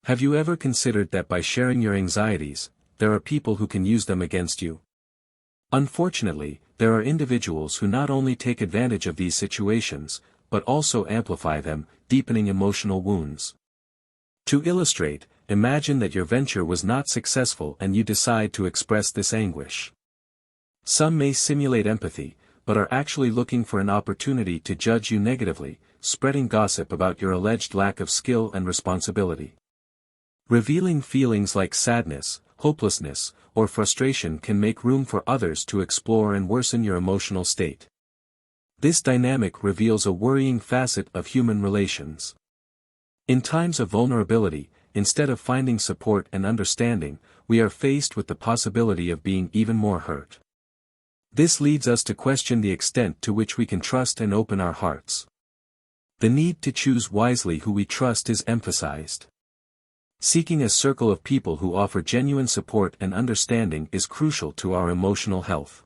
Have you ever considered that by sharing your anxieties, there are people who can use them against you? Unfortunately, there are individuals who not only take advantage of these situations, but also amplify them, deepening emotional wounds. To illustrate, imagine that your venture was not successful and you decide to express this anguish. Some may simulate empathy, but are actually looking for an opportunity to judge you negatively, spreading gossip about your alleged lack of skill and responsibility. Revealing feelings like sadness, hopelessness, or frustration can make room for others to explore and worsen your emotional state. This dynamic reveals a worrying facet of human relations. In times of vulnerability, instead of finding support and understanding, we are faced with the possibility of being even more hurt. This leads us to question the extent to which we can trust and open our hearts. The need to choose wisely who we trust is emphasized. Seeking a circle of people who offer genuine support and understanding is crucial to our emotional health.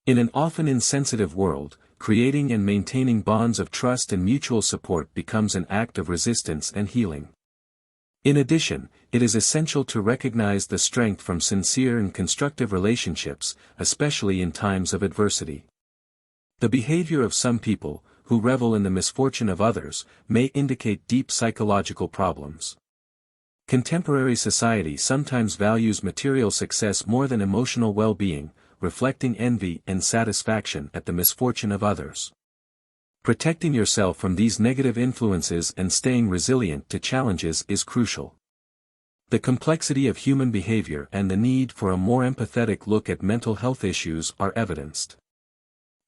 In an often insensitive world, creating and maintaining bonds of trust and mutual support becomes an act of resistance and healing. In addition, it is essential to recognize the strength from sincere and constructive relationships, especially in times of adversity. The behavior of some people, who revel in the misfortune of others, may indicate deep psychological problems. Contemporary society sometimes values material success more than emotional well-being, reflecting envy and satisfaction at the misfortune of others. Protecting yourself from these negative influences and staying resilient to challenges is crucial. The complexity of human behavior and the need for a more empathetic look at mental health issues are evidenced.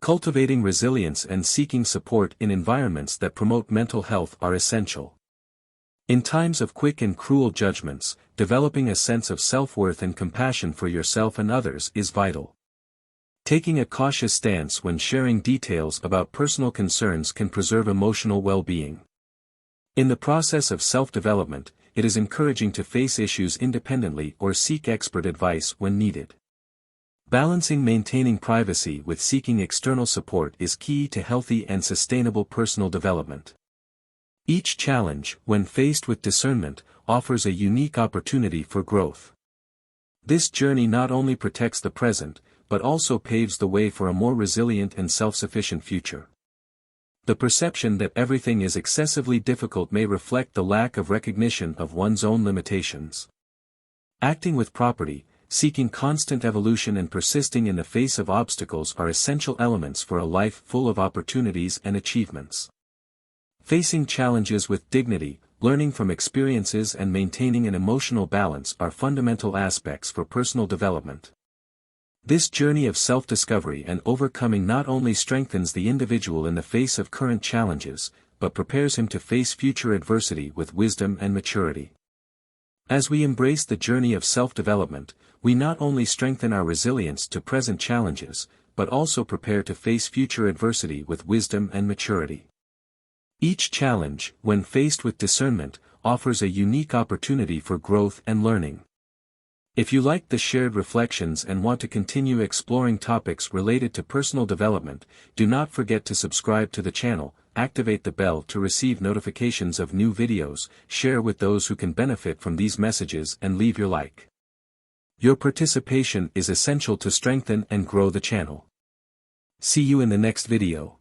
Cultivating resilience and seeking support in environments that promote mental health are essential. In times of quick and cruel judgments, developing a sense of self-worth and compassion for yourself and others is vital. Taking a cautious stance when sharing details about personal concerns can preserve emotional well-being. In the process of self-development, it is encouraging to face issues independently or seek expert advice when needed. Balancing maintaining privacy with seeking external support is key to healthy and sustainable personal development. Each challenge, when faced with discernment, offers a unique opportunity for growth. This journey not only protects the present, but also paves the way for a more resilient and self-sufficient future. The perception that everything is excessively difficult may reflect the lack of recognition of one's own limitations. Acting with propriety, seeking constant evolution and persisting in the face of obstacles are essential elements for a life full of opportunities and achievements. Facing challenges with dignity, learning from experiences and maintaining an emotional balance are fundamental aspects for personal development. This journey of self-discovery and overcoming not only strengthens the individual in the face of current challenges, but prepares him to face future adversity with wisdom and maturity. As we embrace the journey of self-development, we not only strengthen our resilience to present challenges, but also prepare to face future adversity with wisdom and maturity. Each challenge, when faced with discernment, offers a unique opportunity for growth and learning. If you like the shared reflections and want to continue exploring topics related to personal development, do not forget to subscribe to the channel, activate the bell to receive notifications of new videos, share with those who can benefit from these messages and leave your like. Your participation is essential to strengthen and grow the channel. See you in the next video.